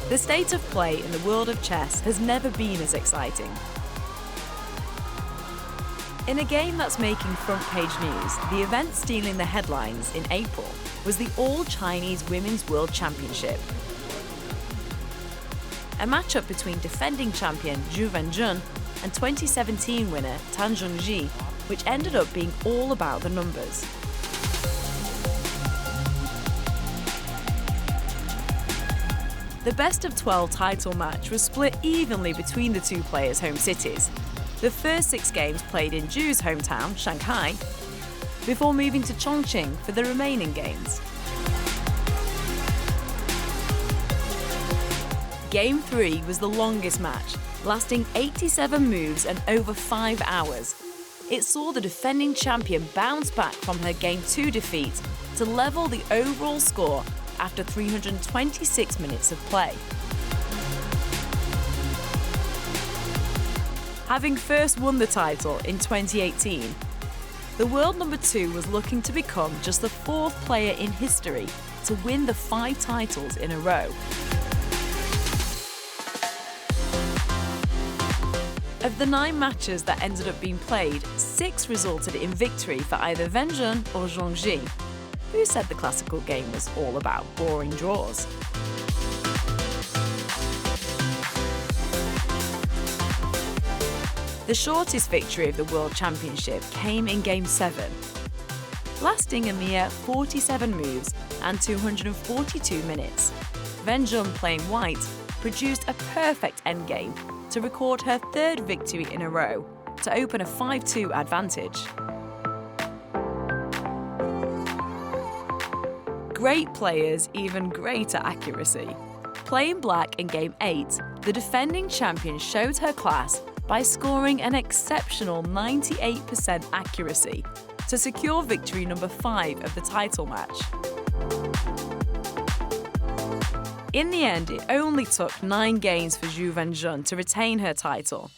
The state of play in the world of chess has never been as exciting. In a game that's making front-page news, the event stealing the headlines in April was the All-Chinese Women's World Championship. A matchup between defending champion Wenjun and 2017 winner Zhongyi, which ended up being all about the numbers. The best-of-12 title match was split evenly between the two players' home cities. The first 6 games played in Zhu's hometown, Shanghai, before moving to Chongqing for the remaining games. Game 3 was the longest match, lasting 87 moves and over 5 hours. It saw the defending champion bounce back from her Game 2 defeat to level the overall score after 326 minutes of play. Having first won the title in 2018, the world number 2 was looking to become just the 4th player in history to win the 5 titles in a row. Of the 9 matches that ended up being played, 6 resulted in victory for either Wenjun or Zhongyi, who said the classical game was all about boring draws. The shortest victory of the World Championship came in Game 7, lasting a mere 47 moves and 242 minutes. Wenjun, playing white, produced a perfect endgame to record her 3rd victory in a row to open a 5-2 advantage. Great players, even greater accuracy. Playing black in Game 8, the defending champion showed her class by scoring an exceptional 98% accuracy to secure victory number 5 of the title match. In the end, it only took 9 games for Wenjun to retain her title.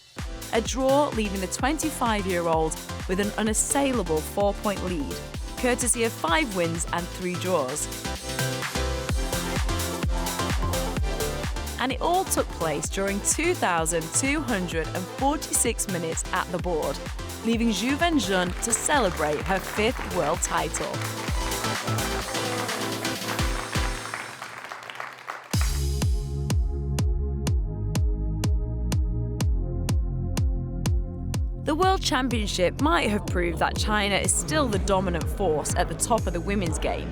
A draw leaving the 25-year-old with an unassailable 4-point lead, courtesy of 5 wins and 3 draws. And it all took place during 2,246 minutes at the board, leaving Wenjun to celebrate her 5th world title. The World Championship might have proved that China is still the dominant force at the top of the women's game.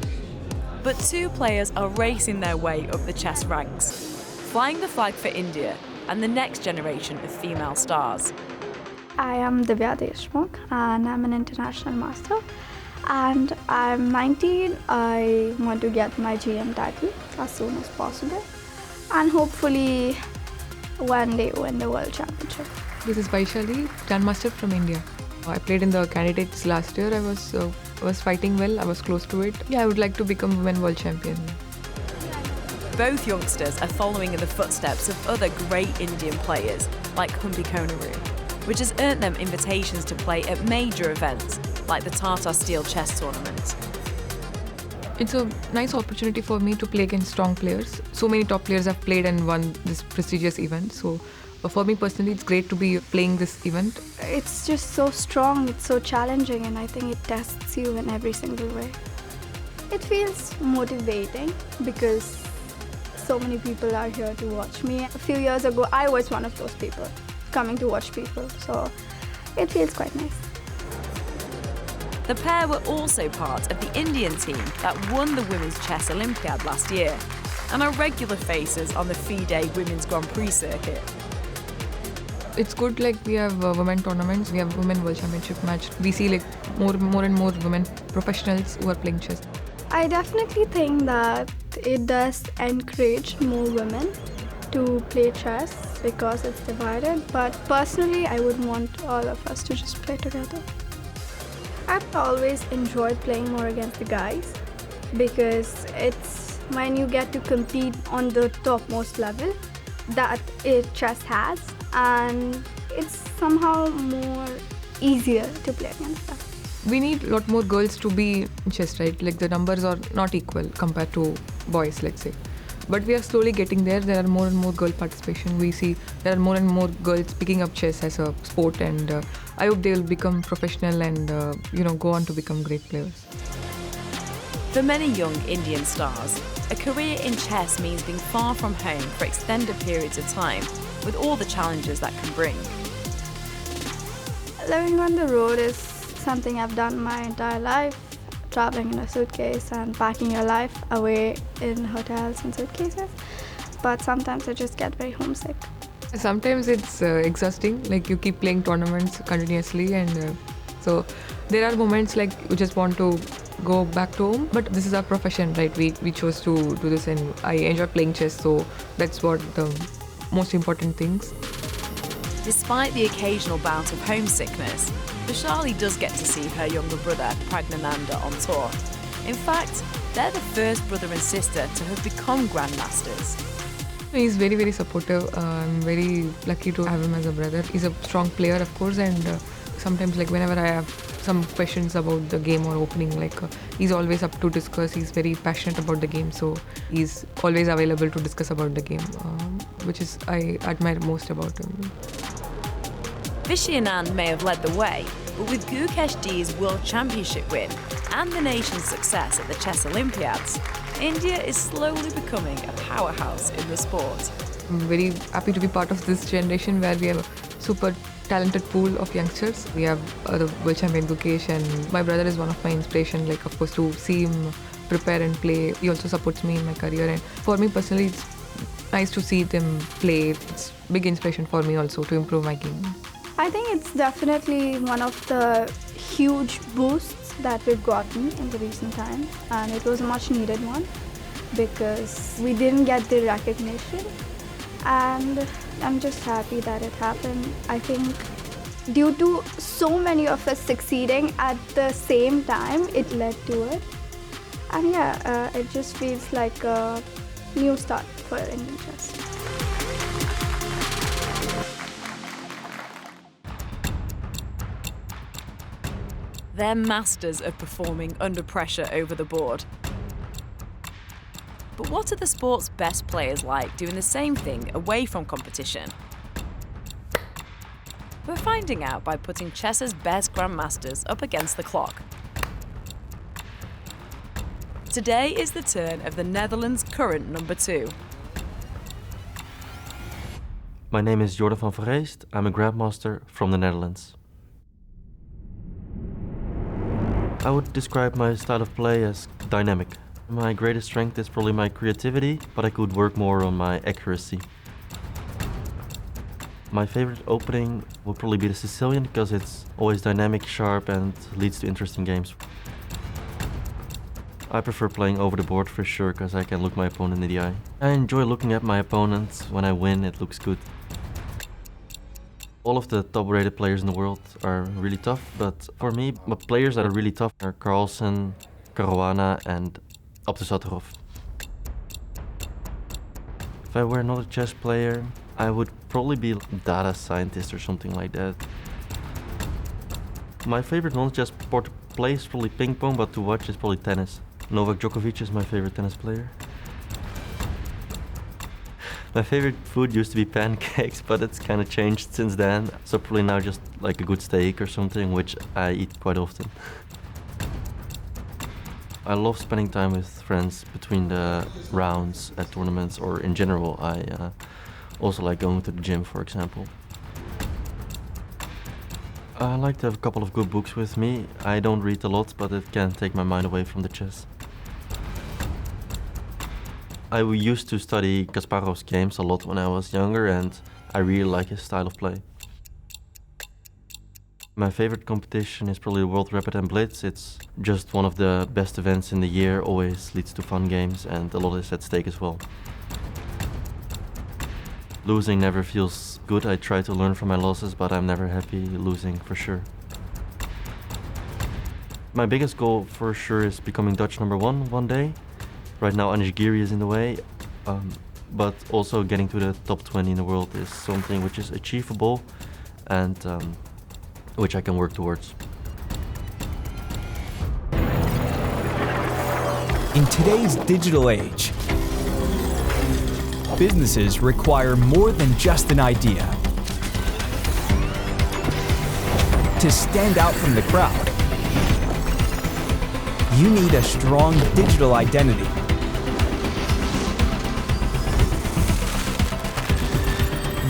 But 2 players are racing their way up the chess ranks, flying the flag for India and the next generation of female stars. I am Divya and I'm an international master. And I'm 19. I want to get my GM title as soon as possible and hopefully one day win the World Championship. This is Vaishali, Grandmaster from India. I played in the candidates last year. I was fighting well. I was close to it. Yeah, I would like to become Women World Champion. Both youngsters are following in the footsteps of other great Indian players like Humbi Konaru, which has earned them invitations to play at major events like the Tata Steel Chess Tournament. It's a nice opportunity for me to play against strong players. So many top players have played and won this prestigious event. So for me personally, it's great to be playing this event. It's just so strong, it's so challenging, and I think it tests you in every single way. It feels motivating because so many people are here to watch me. A few years ago, I was one of those people coming to watch people, so it feels quite nice. The pair were also part of the Indian team that won the Women's Chess Olympiad last year and are regular faces on the FIDE Women's Grand Prix circuit. It's good, like we have women tournaments, we have Women World Championship match. We see like more and more women professionals who are playing chess. I definitely think that it does encourage more women to play chess because it's divided, but personally I would want all of us to just play together. I've always enjoyed playing more against the guys because it's when you get to compete on the topmost level that chess has, and it's somehow more easier to play against them. We need a lot more girls to be in chess, right? Like the numbers are not equal compared to boys, let's say. But we are slowly getting there. There are more and more girl participation. We see there are more and more girls picking up chess as a sport, and I hope they will become professional and go on to become great players. For many young Indian stars, a career in chess means being far from home for extended periods of time, with all the challenges that can bring. Living on the road is something I've done my entire life. Traveling in a suitcase and packing your life away in hotels and suitcases. But sometimes I just get very homesick. Sometimes it's exhausting, like you keep playing tournaments continuously, and so there are moments like you just want to go back to home, but this is our profession, right? We chose to do this, and I enjoy playing chess, so that's what the most important things. Despite the occasional bout of homesickness, Vaishali does get to see her younger brother Pragnananda on tour. In fact, they're the first brother and sister to have become Grandmasters. He's very, very supportive. I'm very lucky to have him as a brother. He's a strong player, of course, and sometimes, like, whenever I have some questions about the game or opening, he's always up to discuss. He's very passionate about the game, so he's always available to discuss about the game, which is I admire most about him. Vishayanand may have led the way, but with Gukesh D's World Championship win and the nation's success at the Chess Olympiads, India is slowly becoming a powerhouse in the sport. I'm very happy to be part of this generation where we have a super talented pool of youngsters. We have the world champion Gukesh, and my brother is one of my inspiration, of course, to see him prepare and play. He also supports me in my career, and for me personally, it's nice to see them play. It's big inspiration for me also to improve my game. I think it's definitely one of the huge boosts that we've gotten in the recent times, and it was a much needed one because we didn't get the recognition, and I'm just happy that it happened. I think due to so many of us succeeding at the same time, it led to it. And it just feels like a new start for Indian chess. They're masters of performing under pressure over the board. But what are the sport's best players like doing the same thing away from competition? We're finding out by putting chess's best grandmasters up against the clock. Today is the turn of the Netherlands' current number 2. My name is Jorden van Foreest. I'm a Grandmaster from the Netherlands. I would describe my style of play as dynamic. My greatest strength is probably my creativity, but I could work more on my accuracy. My favorite opening would probably be the Sicilian because it's always dynamic, sharp, and leads to interesting games. I prefer playing over the board for sure because I can look my opponent in the eye. I enjoy looking at my opponents. When I win, it looks good. All of the top-rated players in the world are really tough, but for me, the players that are really tough are Carlsen, Caruana, and Abdusattorov. If I were not a chess player, I would probably be a data scientist or something like that. My favorite non-chess sport to play is probably ping pong, but to watch is probably tennis. Novak Djokovic is my favorite tennis player. My favorite food used to be pancakes, but it's kind of changed since then. So probably now just like a good steak or something, which I eat quite often. I love spending time with friends between the rounds at tournaments, or in general. I also like going to the gym, for example. I like to have a couple of good books with me. I don't read a lot, but it can take my mind away from the chess. I used to study Kasparov's games a lot when I was younger, and I really like his style of play. My favorite competition is probably the World Rapid and Blitz. It's just one of the best events in the year, always leads to fun games, and a lot is at stake as well. Losing never feels good. I try to learn from my losses, but I'm never happy losing for sure. My biggest goal for sure is becoming Dutch number one day. Right now Anish Giri is in the way, but also getting to the top 20 in the world is something which is achievable and which I can work towards. In today's digital age, Businesses require more than just an idea. To stand out from the crowd, you need a strong digital identity.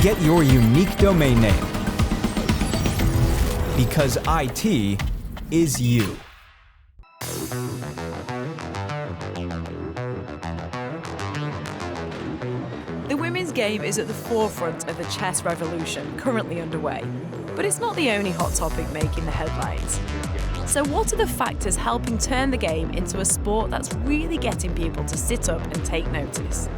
Get your unique domain name, because IT is you. The women's game is at the forefront of the chess revolution currently underway, but it's not the only hot topic making the headlines. So what are the factors helping turn the game into a sport that's really getting people to sit up and take notice?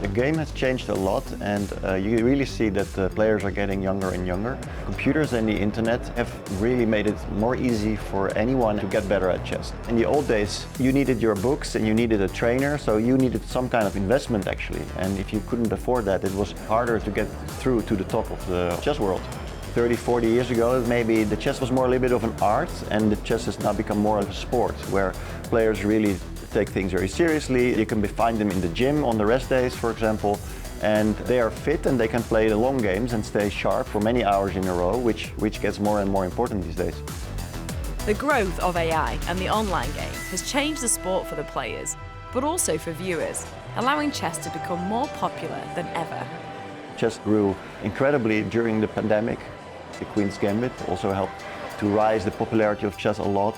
The game has changed a lot, and you really see that the players are getting younger and younger. Computers and the internet have really made it more easy for anyone to get better at chess. In the old days, you needed your books and you needed a trainer, so you needed some kind of investment actually. And if you couldn't afford that, it was harder to get through to the top of the chess world. 30, 40 years ago, maybe the chess was more a little bit of an art, and the chess has now become more of a sport, where players really take things very seriously. You can find them in the gym on the rest days, for example, and they are fit and they can play the long games and stay sharp for many hours in a row, which gets more and more important these days. The growth of AI and the online game has changed the sport for the players, but also for viewers, allowing chess to become more popular than ever. Chess grew incredibly during the pandemic. The Queen's Gambit also helped to rise the popularity of chess a lot.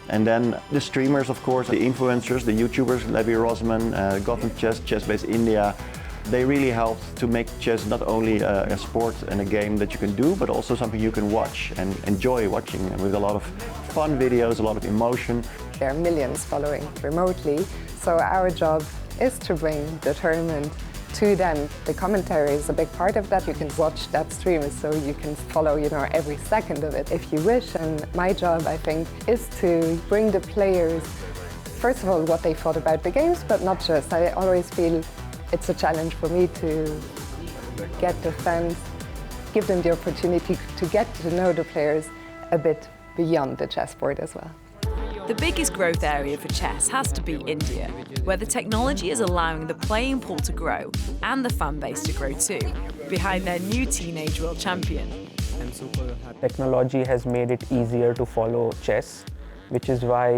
And then the streamers, of course, the influencers, the YouTubers, Levy Rosman, Gotham Chess, Chessbase India, they really helped to make chess not only a sport and a game that you can do, but also something you can watch and enjoy watching, with a lot of fun videos, a lot of emotion. There are millions following remotely, so our job is to bring the tournament to them. The commentary is a big part of that. You can watch that stream, so you can follow, every second of it if you wish. And my job, I think, is to bring the players, first of all, what they thought about the games, but not just. I always feel it's a challenge for me to get the fans, give them the opportunity to get to know the players a bit beyond the chessboard as well. The biggest growth area for chess has to be India, where the technology is allowing the playing pool to grow and the fan base to grow too, behind their new teenage world champion. Technology has made it easier to follow chess, which is why,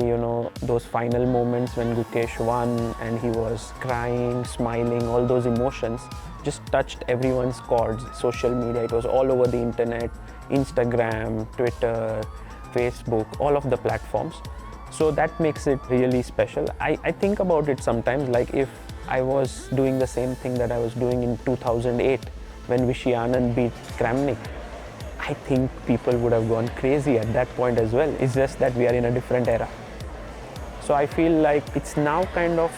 those final moments when Gukesh won and he was crying, smiling, all those emotions just touched everyone's chords. Social media, it was all over the internet, Instagram, Twitter, Facebook, all of the platforms. So that makes it really special. I think about it sometimes, like if I was doing the same thing that I was doing in 2008 when Vishy Anand beat Kramnik, I think people would have gone crazy at that point as well. It's just that we are in a different era. So I feel like it's now kind of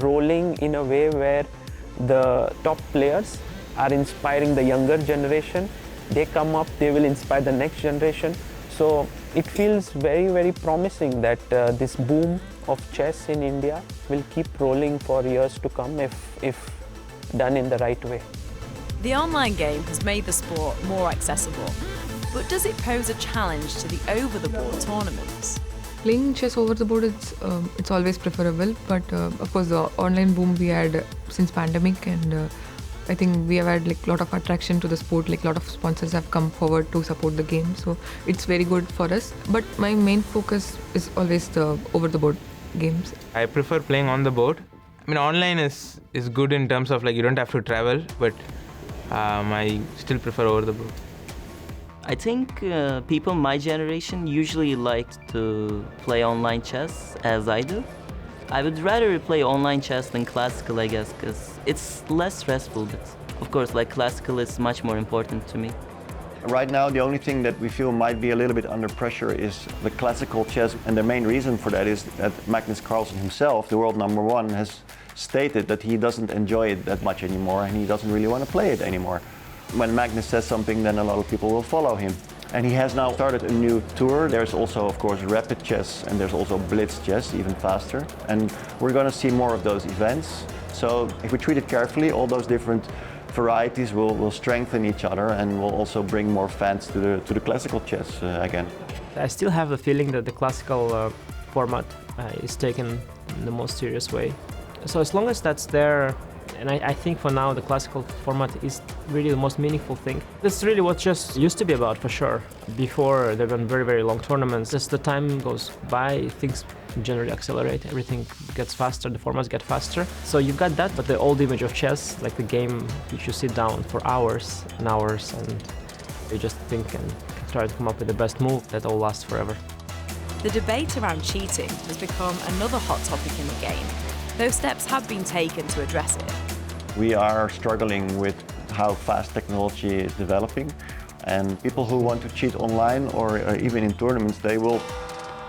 rolling in a way where the top players are inspiring the younger generation. They come up, they will inspire the next generation. So it feels very, very promising that this boom of chess in India will keep rolling for years to come if done in the right way. The online game has made the sport more accessible, but does it pose a challenge to the over-the-board tournaments? Playing chess over the board, it's always preferable, but of course the online boom we had since pandemic, and I think we have had a lot of attraction to the sport, a lot of sponsors have come forward to support the game, so it's very good for us. But my main focus is always the over-the-board games. I prefer playing on the board. I mean, online is good in terms of you don't have to travel, but I still prefer over the board. I think people my generation usually like to play online chess, as I do. I would rather play online chess than classical, I guess, because it's less stressful. But of course, classical is much more important to me. Right now, the only thing that we feel might be a little bit under pressure is the classical chess, and the main reason for that is that Magnus Carlsen himself, the world #1, has stated that he doesn't enjoy it that much anymore, and he doesn't really want to play it anymore. When Magnus says something, then a lot of people will follow him. And he has now started a new tour. There's also, of course, rapid chess, and there's also blitz chess, even faster. And we're going to see more of those events. So if we treat it carefully, all those different varieties will strengthen each other, and will also bring more fans to the classical chess again. I still have the feeling that the classical format is taken in the most serious way. So as long as that's there, And I think for now the classical format is really the most meaningful thing. That's really what chess used to be about, for sure. Before there were very, very long tournaments. As the time goes by, things generally accelerate, everything gets faster, the formats get faster. So you've got that, but the old image of chess, like the game which you sit down for hours and hours and you just think and try to come up with the best move, that all lasts forever. The debate around cheating has become another hot topic in the game, though steps have been taken to address it. We are struggling with how fast technology is developing, and people who want to cheat online or even in tournaments, they will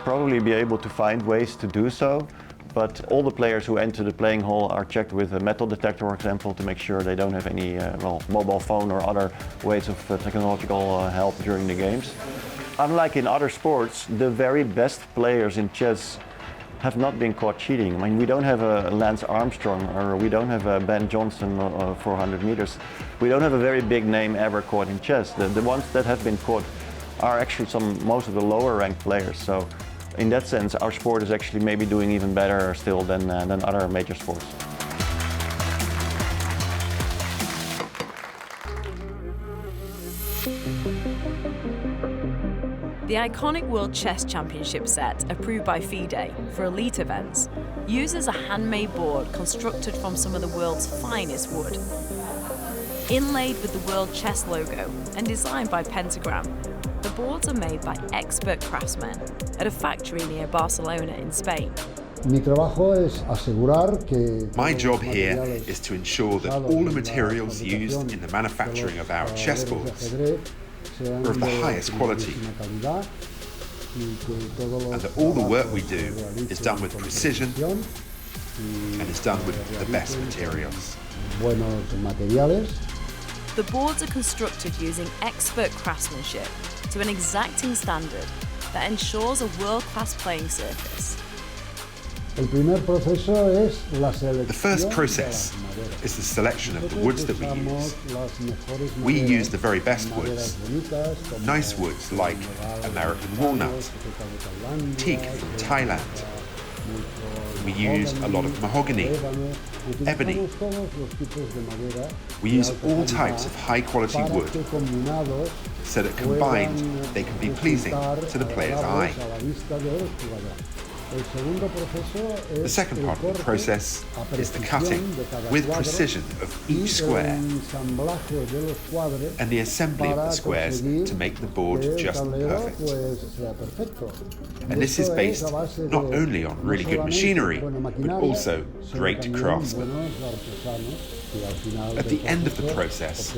probably be able to find ways to do so, but all the players who enter the playing hall are checked with a metal detector, for example, to make sure they don't have any mobile phone or other ways of technological help during the games. Unlike in other sports, the very best players in chess have not been caught cheating. I mean, we don't have a Lance Armstrong, or we don't have a Ben Johnson 400 meters. We don't have a very big name ever caught in chess. The ones that have been caught are actually most of the lower ranked players. So in that sense, our sport is actually maybe doing even better still than other major sports. The iconic World Chess Championship set, approved by FIDE for elite events, uses a handmade board constructed from some of the world's finest wood. Inlaid with the World Chess logo and designed by Pentagram, the boards are made by expert craftsmen at a factory near Barcelona in Spain. My job here is to ensure that all the materials used in the manufacturing of our chessboards are of the highest quality, and that all the work we do is done with precision and is done with the best materials. The boards are constructed using expert craftsmanship to an exacting standard that ensures a world-class playing surface. The first process is the selection of the woods that we use. We use the very best woods. Nice woods like American walnut, teak from Thailand. We use a lot of mahogany, ebony. We use all types of high-quality wood so that combined they can be pleasing to the player's eye. The second part of the process is the cutting with precision of each square and the assembly of the squares to make the board just perfect. And this is based not only on really good machinery, but also great craftsmen. At the end of the process,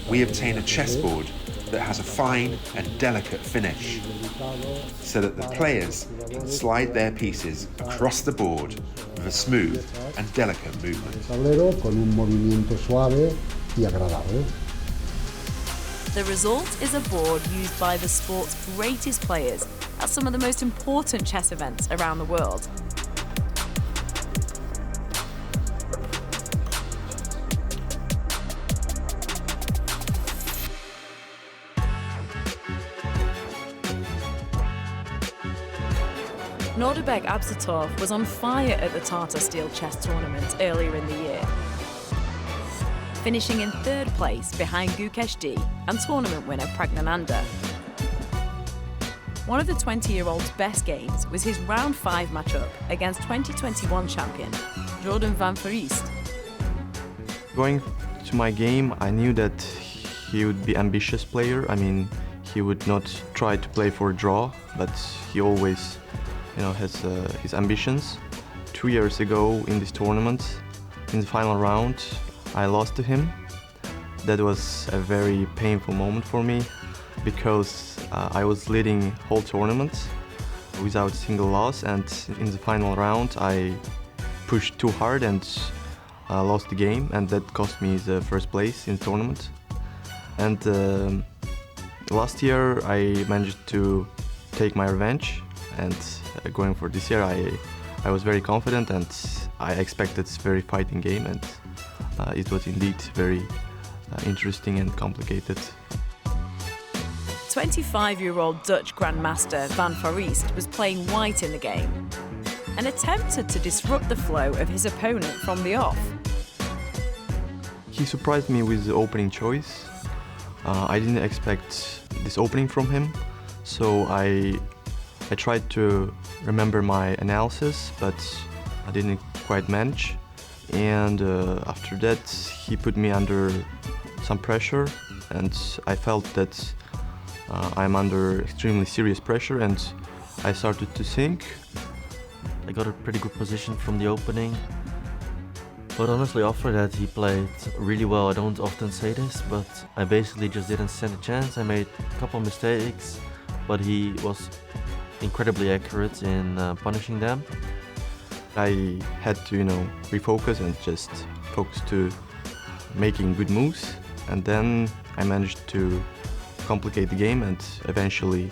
we obtain a chessboard that has a fine and delicate finish, so that the players can slide their pieces across the board with a smooth and delicate movement. The result is a board used by the sport's greatest players at some of the most important chess events around the world. Nodirbek Abdusattorov was on fire at the Tata Steel chess tournament earlier in the year, finishing in third place behind Gukesh D and tournament winner Pragnananda. One of the 20-year-old's best games was his round 5 matchup against 2021 champion Jorden van Foreest. Going to my game, I knew that he would be an ambitious player. I mean, he would not try to play for a draw, but he always has his ambitions. 2 years ago in this tournament, in the final round, I lost to him. That was a very painful moment for me because I was leading whole tournament without a single loss, and in the final round I pushed too hard and lost the game, and that cost me the first place in the tournament. And last year I managed to take my revenge, and going for this year I was very confident, and I expected a very fighting game, and it was indeed very interesting and complicated. 25-year-old Dutch Grandmaster Van Foreest was playing white in the game and attempted to disrupt the flow of his opponent from the off. He surprised me with the opening choice. I didn't expect this opening from him, so I tried to remember my analysis, but I didn't quite manage. And after that, he put me under some pressure, and I felt that I'm under extremely serious pressure, and I started to think. I got a pretty good position from the opening, but honestly after that he played really well. I don't often say this, but I basically just didn't stand a chance. I made a couple mistakes, but he was incredibly accurate in punishing them. I had to, refocus and just focus to making good moves, and then I managed to complicate the game, and eventually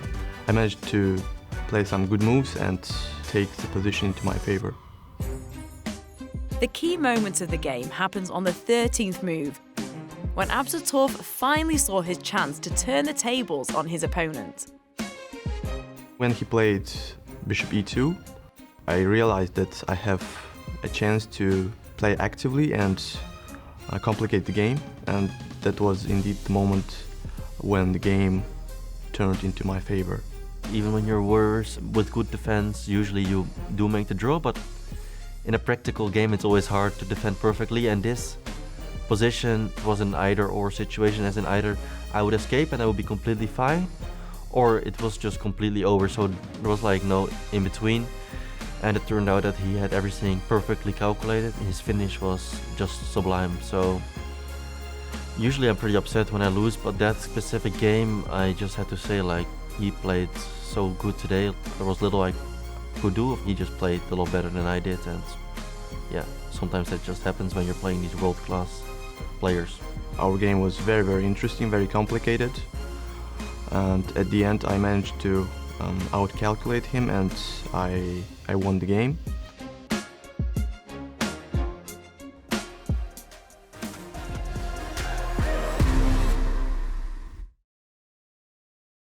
I managed to play some good moves and take the position into my favor. The key moment of the game happens on the 13th move, when Abdusattorov finally saw his chance to turn the tables on his opponent. When he played bishop e2, I realized that I have a chance to play actively and complicate the game, and that was indeed the moment when the game turned into my favor. Even when you're worse with good defense, usually you do make the draw, but in a practical game it's always hard to defend perfectly, and this position was an either-or situation, as in either I would escape and I would be completely fine, or it was just completely over, so there was like no in between. And it turned out that he had everything perfectly calculated. His finish was just sublime. So usually I'm pretty upset when I lose, but that specific game I just had to say, like, he played so good today. There was little I could do. He just played a lot better than I did, and yeah, sometimes that just happens when you're playing these world-class players. Our game was very, very interesting, very complicated, and at the end I managed to out-calculate him, and I won the game.